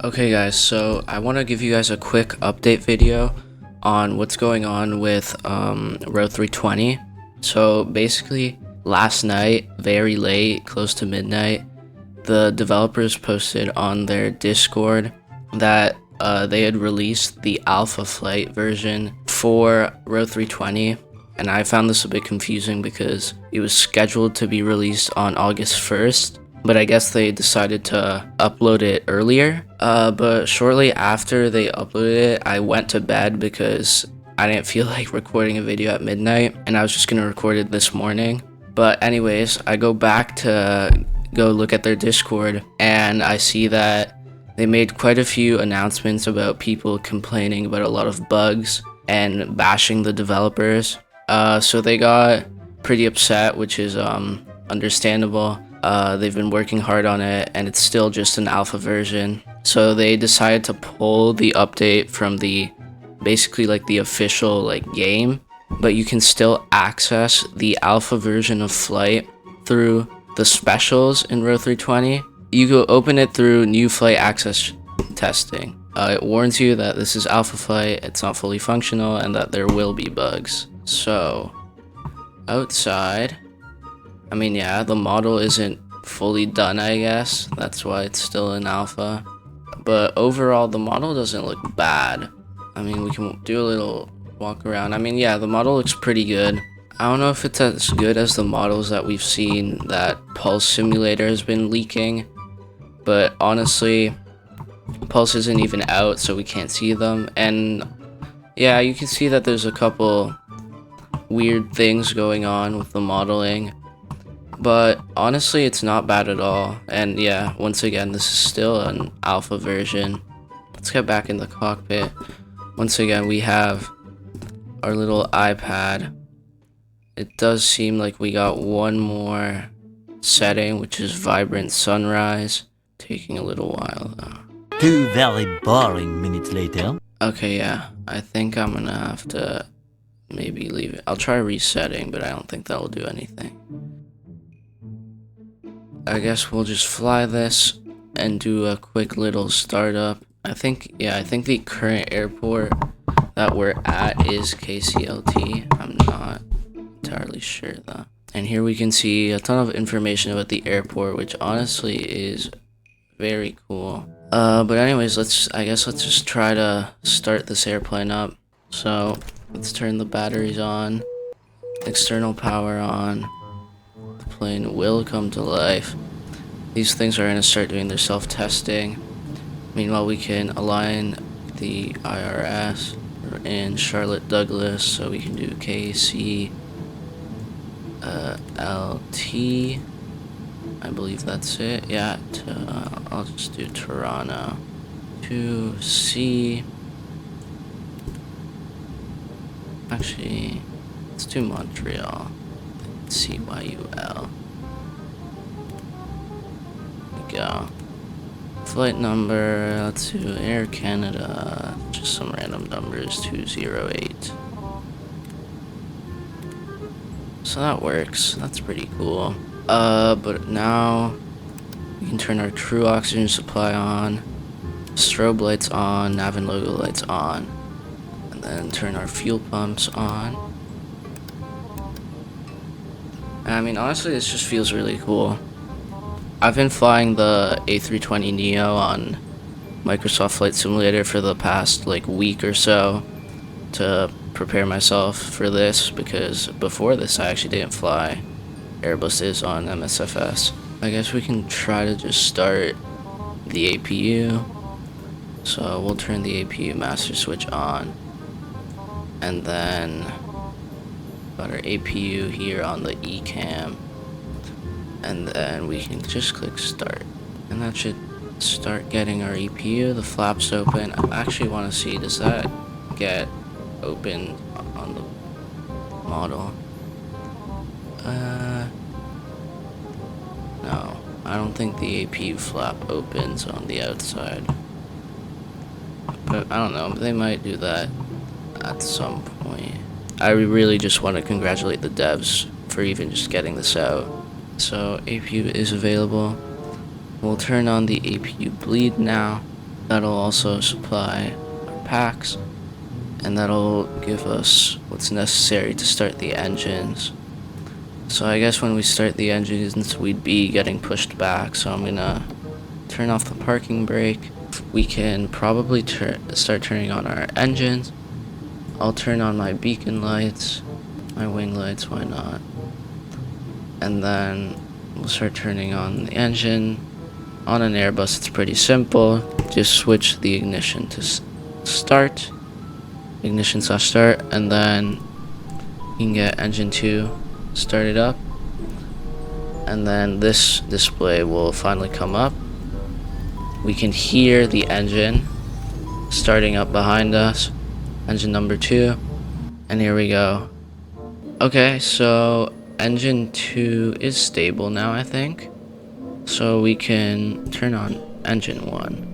Okay guys, so I want to give you guys a quick update video on what's going on with Ro-320. So basically last night, very late, close to midnight, the developers posted on their Discord that they had released the alpha flight version for Ro-320, and I found this a bit confusing because it was scheduled to be released on August 1st, but I guess they decided to upload it earlier. But shortly after they uploaded it, I went to bed because I didn't feel like recording a video at midnight, and I was just gonna record it this morning. But anyways, I go back to go look at their Discord, and I see that they made quite a few announcements about people complaining about a lot of bugs and bashing the developers. So they got pretty upset, which is understandable. They've been working hard on it, and it's still just an alpha version. So they decided to pull the update from the basically like the official game, but you can still access the alpha version of Flight through the specials in Ro-320. You go open it through new flight access testing. It warns you that this is alpha flight, it's not fully functional, and that there will be bugs. So outside, I mean, yeah, the model isn't fully done, I guess. That's why it's still in alpha. But overall, the model doesn't look bad. I mean, we can do a little walk around. I mean, yeah, the model looks pretty good. I don't know if it's as good as the models that we've seen that Pulse Simulator has been leaking. But honestly, Pulse isn't even out, so we can't see them. And yeah, you can see that there's a couple weird things going on with the modeling. But honestly, it's not bad at all. And yeah, once again, this is still an alpha version. Let's get back in the cockpit. Once again, we have our little iPad. It does seem like we got one more setting, which is Vibrant Sunrise. Taking a little while though. 2 very boring minutes later. Okay, yeah. I think I'm gonna have to maybe leave it. I'll try resetting, but I don't think that'll do anything. I guess we'll just fly this and do a quick little startup. I think the current airport that we're at is KCLT. I'm not entirely sure though. And here we can see a ton of information about the airport, which honestly is very cool. But anyways, I guess let's just try to start this airplane up. So let's turn the batteries on, external power on. The plane will come to life. These things are going to start doing their self-testing. Meanwhile, we can align the IRS. We're in Charlotte Douglas, so we can do KC LT. I believe that's it. Yeah, I'll just do Toronto. To C. Actually, let's do Montreal. CYUL. There we go. Flight number, let's do Air Canada. Just some random numbers, 208. So that works. That's pretty cool. But now we can turn our crew oxygen supply on, strobe lights on, nav and logo lights on, and then turn our fuel pumps on. And I mean, honestly, this just feels really cool. I've been flying the A320neo on Microsoft Flight Simulator for the past week or so to prepare myself for this, because before this I actually didn't fly Airbuses on MSFS. I guess we can try to just start the APU. So we'll turn the APU master switch on, and then got our APU here on the ECAM, and then we can just click start, and that should start getting our EPU. The flaps open. I actually want to see, does that get opened on the model? No, I don't think the APU flap opens on the outside. But I don't know, they might do that at some point. I really just want to congratulate the devs for even just getting this out. So APU is available. We'll turn on the APU bleed now. That'll also supply our packs, and that'll give us what's necessary to start the engines. So I guess when we start the engines, we'd be getting pushed back, so I'm gonna turn off the parking brake. We can probably start turning on our engines. I'll turn on my beacon lights, my wing lights, why not? And then we'll start turning on the engine. On an Airbus, it's pretty simple. Just switch the ignition to start. Ignition/start, and then you can get engine 2 started up. And then this display will finally come up. We can hear the engine starting up behind us. Engine number 2. And here we go. Okay, so engine 2 is stable now, I think. So we can turn on engine 1.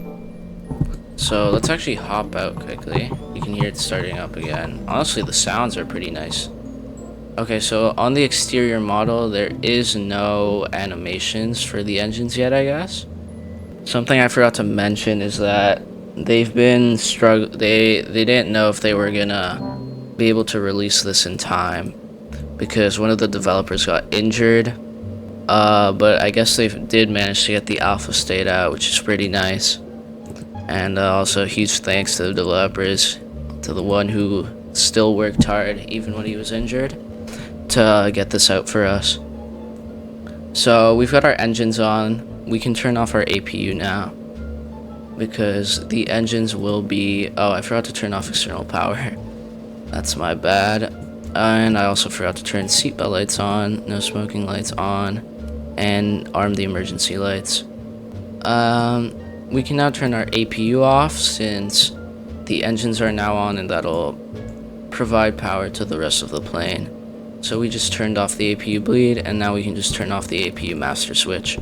So let's actually hop out quickly. You can hear it starting up again. Honestly, the sounds are pretty nice. Okay, so on the exterior model, there is no animations for the engines yet, I guess. Something I forgot to mention is that they've been they didn't know if they were gonna be able to release this in time because one of the developers got injured. But I guess they did manage to get the alpha state out, which is pretty nice. And also huge thanks to the developers, to the one who still worked hard even when he was injured, to get this out for us. So we've got our engines on. We can turn off our APU now because the engines will be... Oh, I forgot to turn off external power. That's my bad. And I also forgot to turn seatbelt lights on, no smoking lights on, and arm the emergency lights. We can now turn our APU off since the engines are now on, and that'll provide power to the rest of the plane. So we just turned off the APU bleed, and now we can just turn off the APU master switch.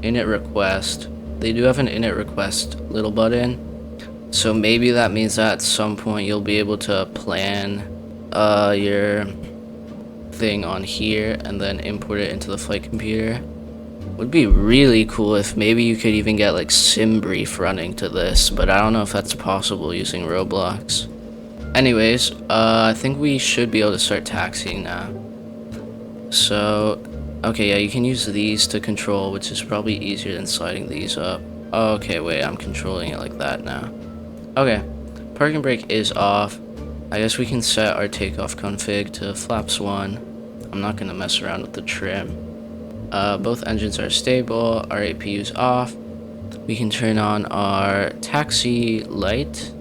Init request. They do have an init request little button, so maybe that means that at some point you'll be able to plan your thing on here and then import it into the flight computer. Would be really cool if maybe you could even get like SimBrief running to this, but I don't know if that's possible using Roblox. Anyways, I think we should be able to start taxiing now. So, okay, yeah, you can use these to control, which is probably easier than sliding these up. Okay, wait, I'm controlling it like that now. Okay, parking brake is off. I guess we can set our takeoff config to flaps 1. I'm not gonna mess around with the trim. Both engines are stable, our APU's off. We can turn on our taxi light,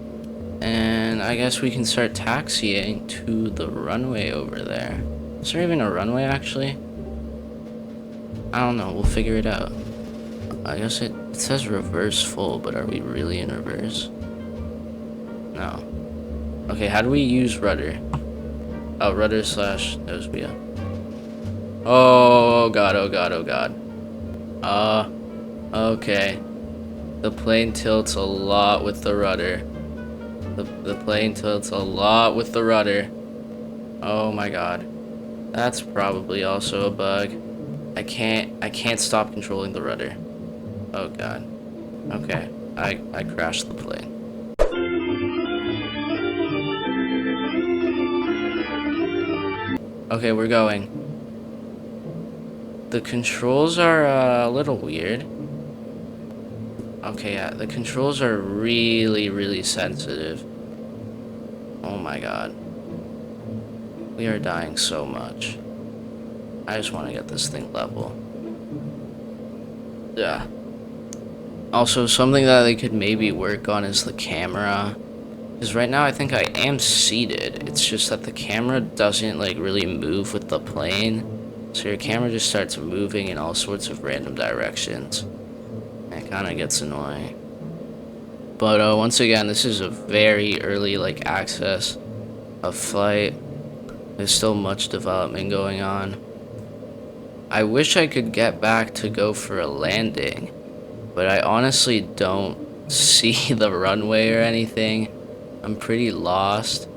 and I guess we can start taxiing to the runway over there. Is there even a runway, actually? I don't know, we'll figure it out. I guess it says reverse full, but are we really in reverse? No. Okay, how do we use rudder? Oh, rudder slash nose wheel. Oh god, oh god, oh god. Okay. The plane tilts a lot with the rudder. The plane tilts a lot with the rudder. Oh my god. That's probably also a bug. I can't stop controlling the rudder. Oh god. Okay. I crashed the plane. Okay, we're going. The controls are a little weird. Okay, yeah, the controls are really sensitive. Oh my god. We are dying so much. I just want to get this thing level. Yeah. Also, something that they could maybe work on is the camera. Because right now I think I am seated. It's just that the camera doesn't like really move with the plane. So your camera just starts moving in all sorts of random directions. And it kind of gets annoying. But once again, this is a very early like access of flight. There's still much development going on. I wish I could get back to go for a landing, but I honestly don't see the runway or anything. I'm pretty lost.